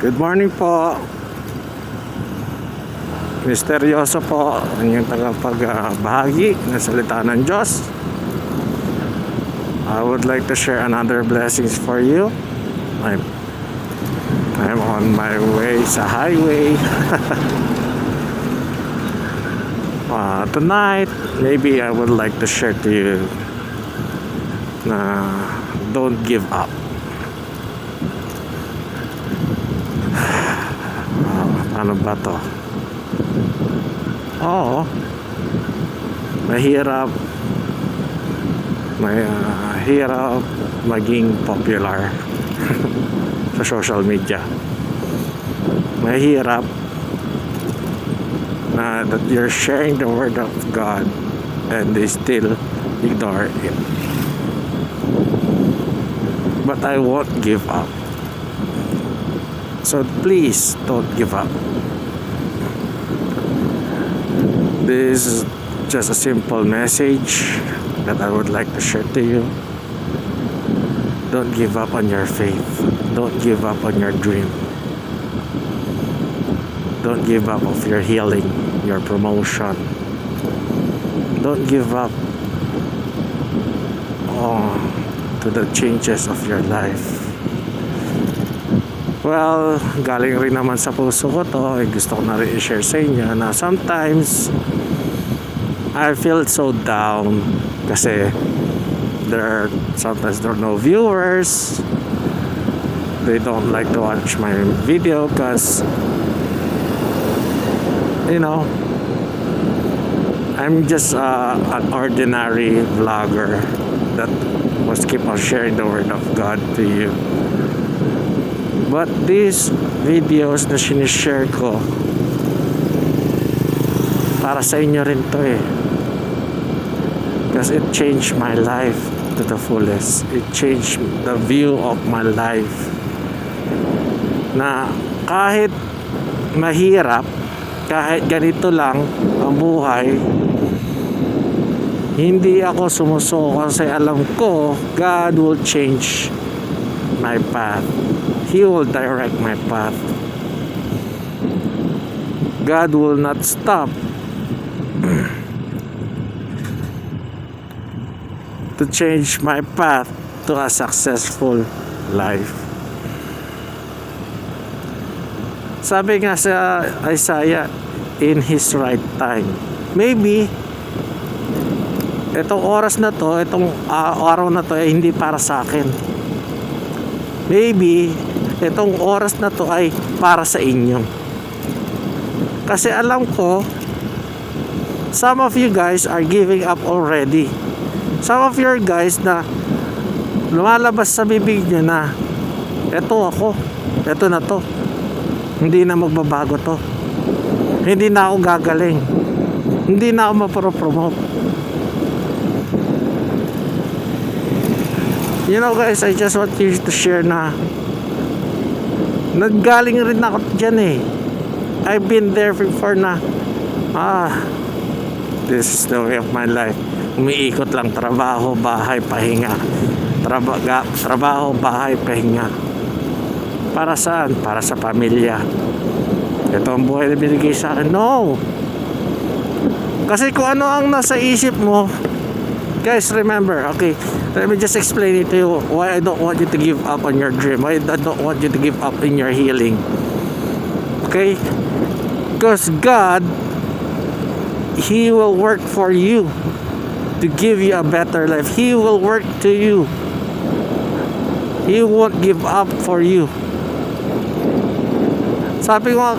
Good morning po. Misteryoso po ang inyong tagapagbahagi ng salita ng Diyos. I would like to share another blessings for you. I'm on my way sa highway. Tonight, maybe I would like to share to you na don't give up. Ano ba to? Oo, mahirap maging popular sa social media. Mahirap na that you're sharing the word of God and they still ignore it. But I won't give up. So please don't give up. This is just a simple message that I would like to share to you. Don't give up on your faith. Don't give up on your dream. Don't give up of your healing, your promotion. Don't give up to the changes of your life. Well, galing rin naman sa puso ko to. Gusto ko na rin i-share sa inyo na sometimes I feel so down kasi sometimes there are no viewers. They don't like to watch my video because I'm just an ordinary vlogger that must keep on sharing the word of God to you. But these videos na sinishare ko, para sa inyo rin to because it changed my life to the fullest. It changed the view of my life. Na kahit mahirap, kahit ganito lang ang buhay, hindi ako sumusuko kasi alam ko God will change my path. He will direct my path. God will not stop to change my path to a successful life. Sabi nga sa Isaiah, in His right time. Maybe itong oras na to, itong araw na to ay hindi para sa akin. Maybe itong oras na to ay para sa inyo. Kasi alam ko some of you guys are giving up already. Some of your guys na lumalabas sa bibig nyo na eto ako, eto na to, hindi na magbabago to, hindi na ako gagaling, hindi na ako mapropromote. You know guys, I just want you to share na naggaling rin ako dyan I've been there before na this is the way of my life. Umiikot lang, trabaho, bahay, pahinga. Trabaho, bahay, pahinga. Para saan? Para sa pamilya. Ito ang buhay na binigay sa akin. No! Kasi kung ano ang nasa isip mo, guys, remember, okay, let me just explain it to you why I don't want you to give up on your dream, why I don't want you to give up in your healing. Okay? Because God, He will work for you to give you a better life. He will work to you. He won't give up for you. Sabi ko,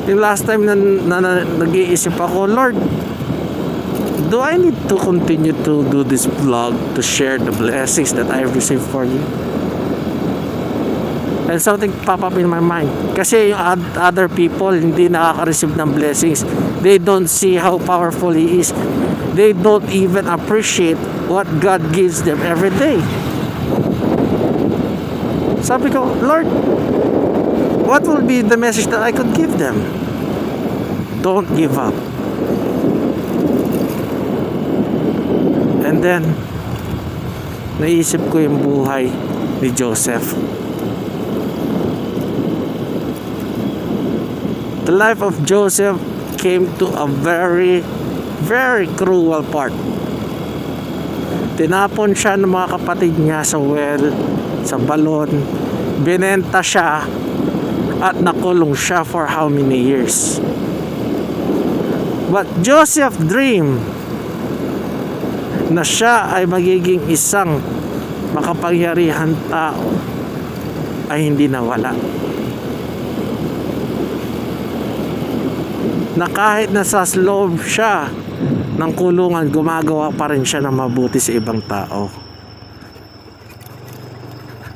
yung last time na nag-iisip ako, Lord, do I need to continue to do this vlog to share the blessings that I received for you? And something pop up in my mind. Kasi yung other people hindi nakaka-receive ng blessings. They don't see how powerful He is. They don't even appreciate what God gives them every day. Sabi ko, Lord, what will be the message that I could give them? Don't give up. And then naisip ko yung buhay ni Joseph. The life of Joseph came to a very, very cruel part. Tinapon siya ng mga kapatid niya sa well, sa balon. Binenta siya at nakulong siya for how many years. But Joseph dreamed na siya ay magiging isang makapangyarihan tao ay hindi nawala. Na kahit nasa loob siya ng kulungan, gumagawa pa rin siya ng mabuti sa ibang tao.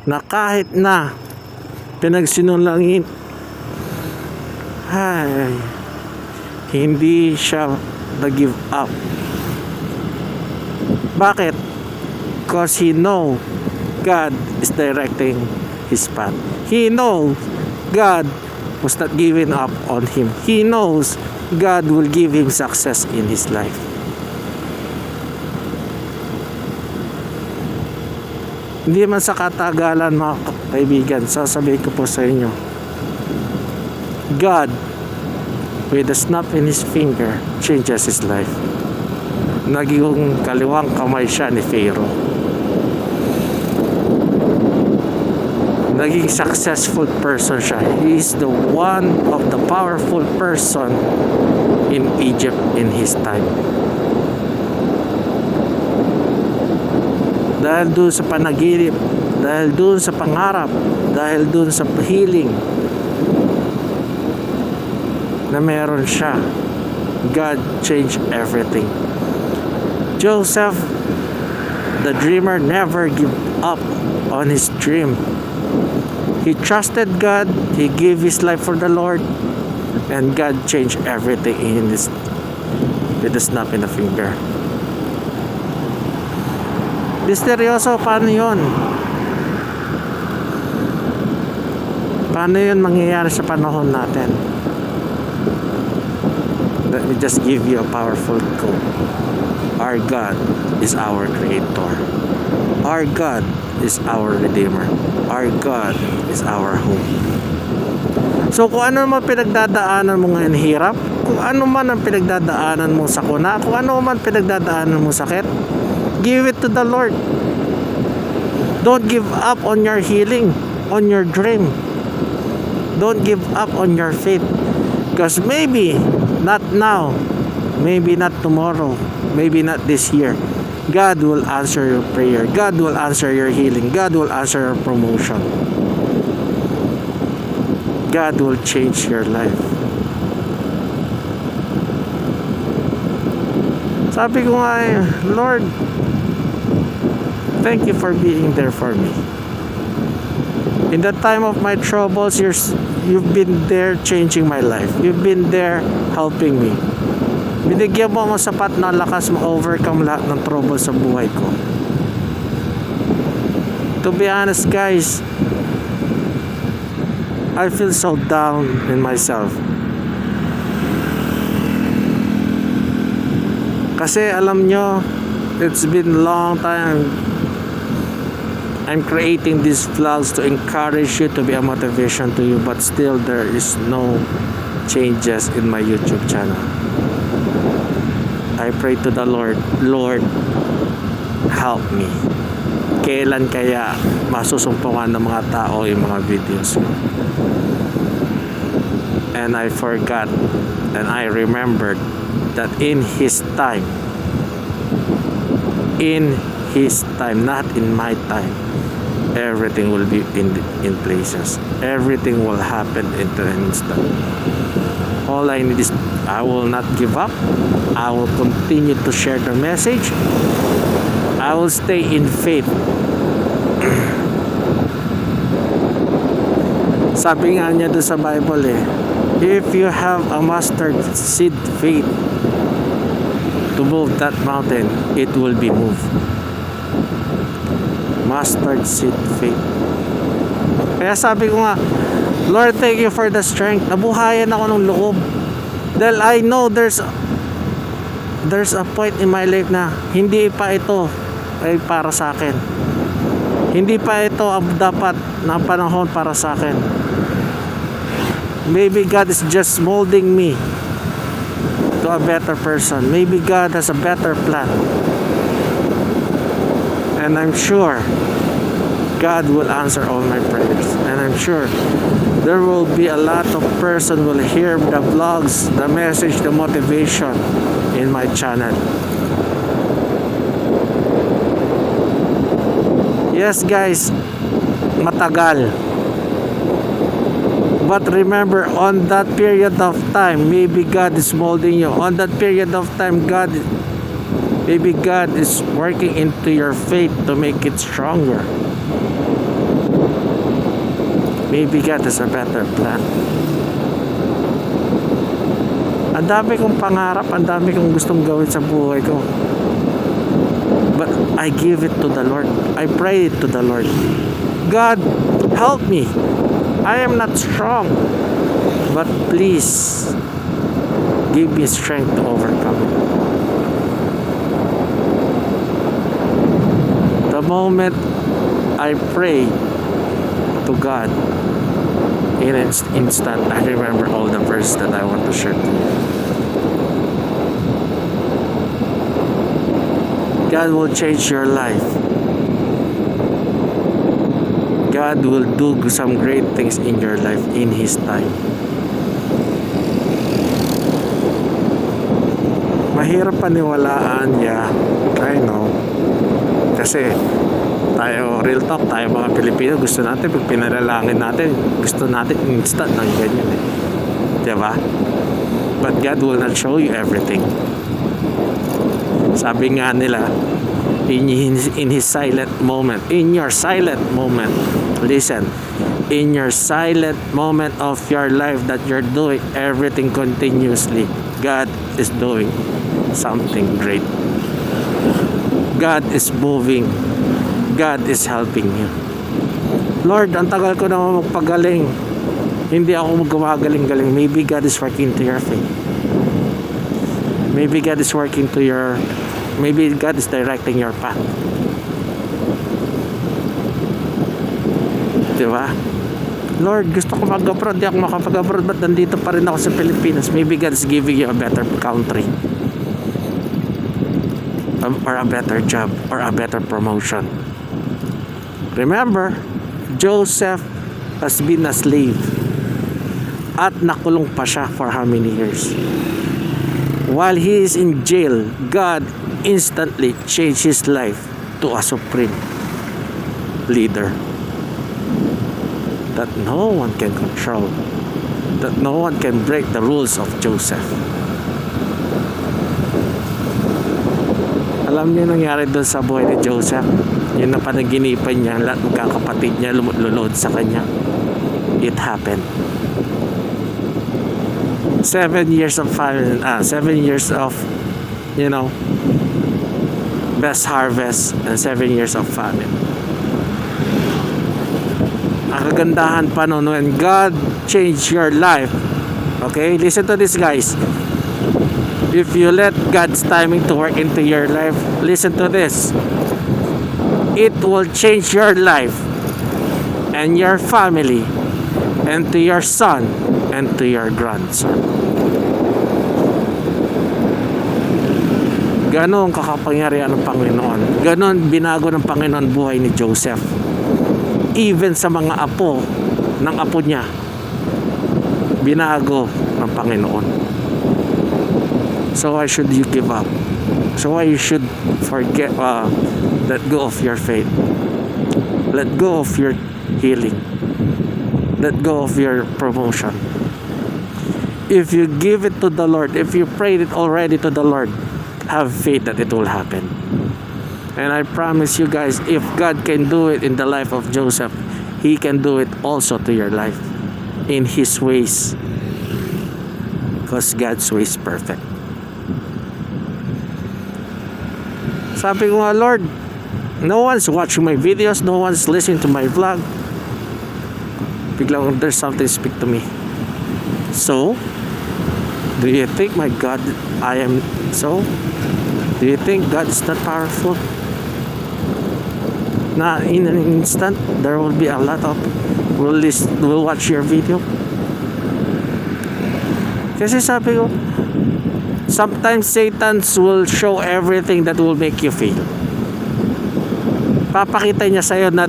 Na kahit na pinagsinungaling, hindi siya nag-give up. Bakit? Because he know God is directing his path. He knows God was not giving up on him. He knows God will give him success in his life. Hindi man sa katagalan, mga kaibigan, sasabihin ko po sa inyo, God, with a snap in his finger, changes his life. Naging kaliwang kamay siya ni Pharaoh. Naging successful person siya. He is the one of the powerful person in Egypt in his time. Dahil doon sa panaginip, dahil doon sa pangarap, dahil doon sa healing na meron siya, God changed everything. Joseph, the dreamer, never gave up on his dream. He trusted God, he gave his life for the Lord, and God changed everything in this with a snap in the finger. Misteryoso, paano yun? Paano yun mangyayari sa panahon natin? Let me just give you a powerful quote. Our God is our Creator. Our God is our Redeemer. Our God is our hope. So kung ano man pinagdadaanan mo ngayon hirap, kung ano man ang pinagdadaanan mo sakuna, kung ano man pinagdadaanan mo sakit, give it to the Lord. Don't give up on your healing, on your dream. Don't give up on your faith. Because maybe not now, maybe not tomorrow, maybe not this year, God will answer your prayer. God will answer your healing. God will answer your promotion. God will change your life. Sabi ko nga, Lord, thank you for being there for me. In the time of my troubles, you've been there changing my life. You've been there helping me. Binigyan mo ako sapat na lakas ma-overcome lahat ng trouble sa buhay ko. To be honest, guys, I feel so down in myself. Kasi alam nyo, it's been a long time I'm creating these vlogs to encourage you, to be a motivation to you, but still there is no changes in my YouTube channel. I pray to the Lord, Lord, help me. Kailan kaya masusumpungan ng mga tao yung mga videos ko? And I forgot and I remembered that in His time, not in my time, everything will be in places. Everything will happen into an instant. All I need is I will not give up. I will continue to share the message. I will stay in faith. Sabi nga niya doon sa Bible if you have a mustard seed faith to move that mountain, it will be moved. Mustard seed faith. Kaya sabi ko nga, Lord, thank you for the strength. Nabuhayan ako ng loob. Dahil I know there's a point in my life na hindi pa ito ay para sa akin. Hindi pa ito ang dapat na panahon para sa akin. Maybe God is just molding me to a better person. Maybe God has a better plan. And I'm sure God will answer all my prayers. And I'm sure there will be a lot of person will hear the vlogs, the message, the motivation in my channel. Yes guys, matagal. But remember, on that period of time, maybe God is molding you. On that period of time, maybe God is working into your faith to make it stronger. Maybe God has a better plan. Ang dami kong pangarap, ang dami kong gustong gawin sa buhay ko. But I give it to the Lord. I pray it to the Lord. God, help me. I am not strong. But please, give me strength to overcome. The moment I pray to God, in an instant, I remember all the verses that I want to share to you. God will change your life. God will do some great things in your life in His time. Mahirap paniwalaan, yeah, I know. Kasi tayo, real talk, tayo mga Pilipino, gusto natin, pag pinalangin natin, gusto natin instant ng ganyan eh. Diba? But God will not show you everything. Sabi nga nila, in His silent moment, in your silent moment, listen, in your silent moment of your life that you're doing everything continuously, God is doing something great. God is moving. God is helping you. Lord, ang tagal ko naman magpagaling. Hindi ako magumagaling-galing. Maybe God is working to your faith. Maybe God is working to your... Maybe God is directing your path. Diba? Lord, gusto ko mag-abroad. Di ako makapag-abroad. Ba't nandito pa rin ako sa Pilipinas? Maybe God is giving you a better country. Or a better job. Or a better promotion. Remember, Joseph has been a slave. At nakulong pa siya for how many years? While he is in jail, God instantly changed his life to a supreme leader that no one can control, that no one can break the rules of Joseph. Alam niyo nangyari doon sa buhay ni Joseph? Yun na panaginipan niya, lahat ng kakapatid niya lumulod sa kanya. It happened. 7 years of famine, 7 years of, best harvest, and 7 years of famine. Ang kagandahan pa nun, when God changed your life, okay, listen to this guys. If you let God's timing to work into your life, listen to this. It will change your life and your family and to your son and to your grandson. Ganon kakapangyarihan ng Panginoon. Ganon binago ng Panginoon buhay ni Joseph. Even sa mga apo ng apo niya, binago ng Panginoon. So why should you give up? So why you should forget, let go of your faith. Let go of your healing. Let go of your promotion. If you give it to the Lord, if you prayed it already to the Lord, have faith that it will happen. And I promise you guys, if God can do it in the life of Joseph, He can do it also to your life in His ways, because God's way is perfect. Sabi ko nga, Lord, no one's watching my videos, no one's listening to my vlog. Biglang there's something speak to me. So, do you think my God, I am so? Do you think God is not powerful? Na in an instant, there will be a lot of will watch your video. Kasi sabi ko, sometimes Satan will show everything that will make you fail. Papakita niya sa'yo na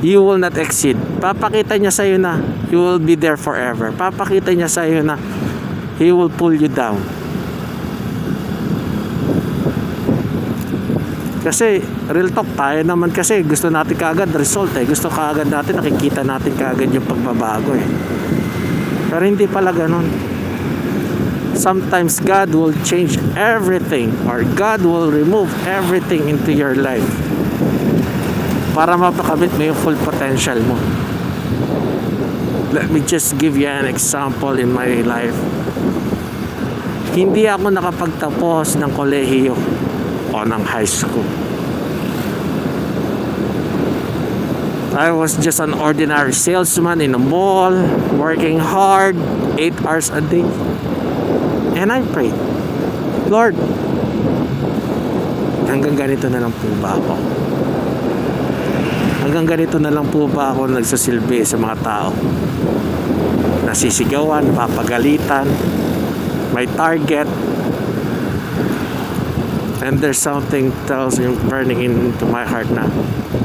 you will not exceed. Papakita niya sa'yo na you will be there forever. Papakita niya sa'yo na he will pull you down. Kasi real talk, tayo naman kasi gusto natin kaagad result eh. Gusto kaagad natin, nakikita natin kaagad yung pagbabago eh. Pero hindi pala ganun. Sometimes God will change everything, or God will remove everything into your life para mapakamit mo yung full potential mo. Let me just give you an example in my life. Hindi ako nakapagtapos ng kolehiyo o ng high school. I was just an ordinary salesman in a mall, working hard, 8 hours a day. And I prayed, Lord, hanggang ganito na lang po ba ako? Hanggang ganito na lang po ba ako nagsasilbi sa mga tao? Nasisigawan, napapagalitan, may target, and there's something tells me, burning into my heart na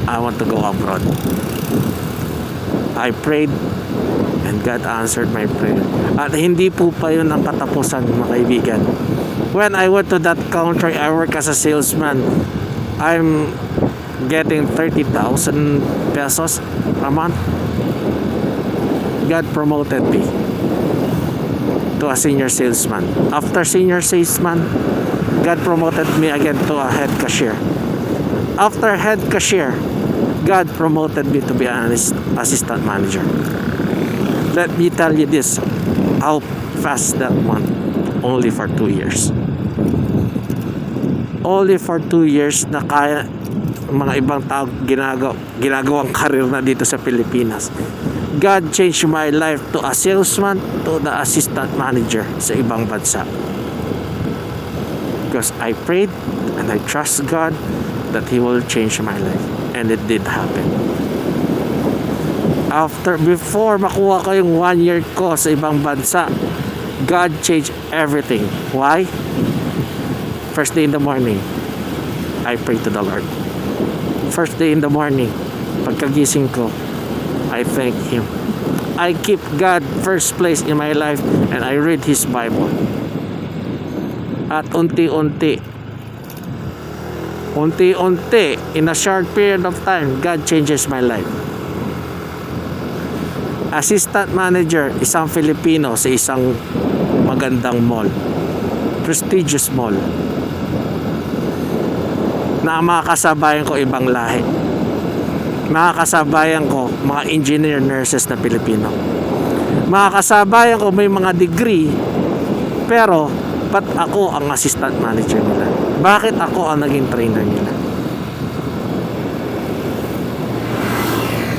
I want to go abroad. I prayed and God answered my prayer. At hindi po pa yun ang katapusan, mga kaibigan. When I went to that country, I work as a salesman. I'm getting 30,000 pesos a month. God promoted me to a senior salesman. After senior salesman, God promoted me again to a head cashier. After head cashier, God promoted me to be an assistant manager. Let me tell you this, how fast that went. Only for 2 years. Only for 2 years na kaya mga ibang tao ginagawang karir na dito sa Pilipinas. God changed my life to a salesman to the assistant manager sa ibang bansa. Because I prayed and I trust God that He will change my life. And it did happen. Before makuha ko yung 1 year ko sa ibang bansa, God changed everything. Why? First day in the morning, I pray to the Lord. First day in the morning, pagkagising ko, I thank Him. I keep God first place in my life and I read His Bible. At unti-unti, in a short period of time, God changes my life. Assistant manager, isang Filipino sa isang magandang mall, prestigious mall, na makakasabayan ko ibang lahi. Makakasabayan ko mga engineer, nurses na Pilipino. Makakasabayan ko may mga degree, pero ba't ako ang assistant manager nila? Bakit ako ang naging trainer nila?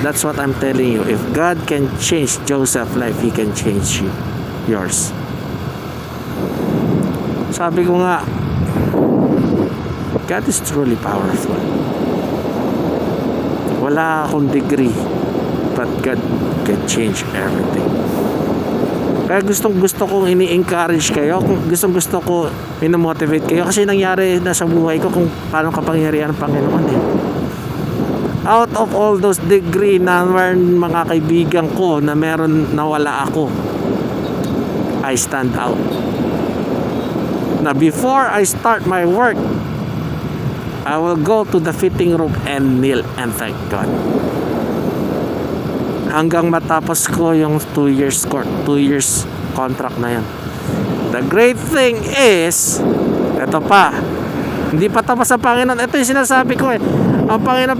That's what I'm telling you. If God can change Joseph's life, He can change yours. Sabi ko nga, God is truly powerful. Wala akong degree, but God can change everything. Kaya gusto kong ini-encourage kayo, gusto ko minamotivate kayo, kasi nangyari na sa buhay ko kung paano kapangyarihan ng Panginoon eh. Out of all those degree na mga kaibigan ko na meron, nawala ako, I stand out. Na before I start my work, I will go to the fitting room and kneel and thank God. Hanggang matapos ko yung 2 years contract na yan. The great thing is, ito pa, hindi pa tapos sa Panginoon. Ito yung sinasabi ko eh. Ang Panginoon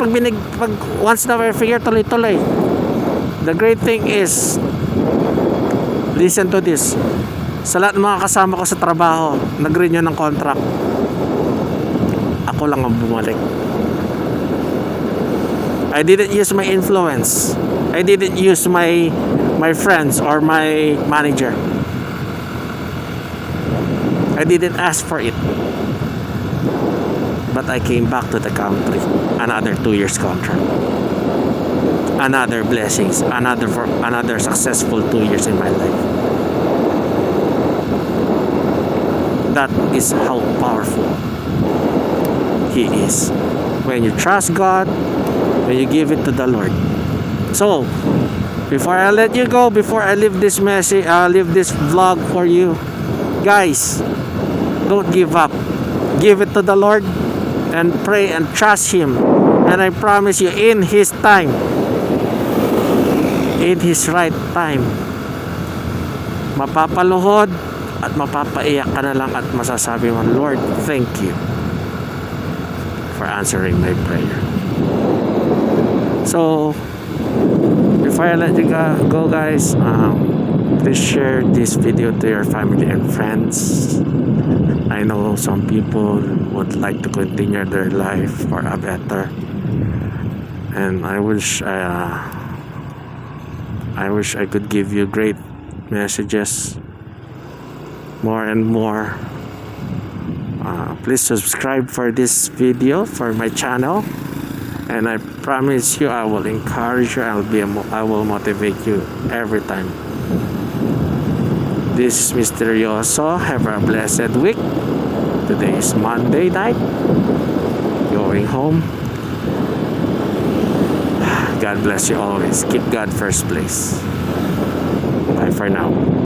pag once na we figure, tuloy-tuloy. The great thing is, listen to this. Sa lahat ng mga kasama ko sa trabaho, nag-renew ng contract. Ako lang ang bumalik. I didn't use my influence. I didn't use my friends or my manager. I didn't ask for it. But I came back to the country. Another 2 years contract. Another blessings. Another successful 2 years in my life. That is how powerful He is. When you trust God, when you give it to the Lord. So, before I let you go, before I leave this message, leave this vlog for you, guys, don't give up. Give it to the Lord and pray and trust Him. And I promise you, in His time, in His right time, mapapaluhod at mapapaiyak ka na lang at masasabi mo, Lord, thank you for answering my prayer. So, before I let you go guys, please share this video to your family and friends. I know some people would like to continue their life for a better, and I wish I could give you great messages more and more. Please subscribe for this video for my channel, and I promise you I will encourage you. I will motivate you every time. This is Misterioso. Have a blessed week. Today is Monday night. Going home. God bless you always. Keep God first place. Bye for now.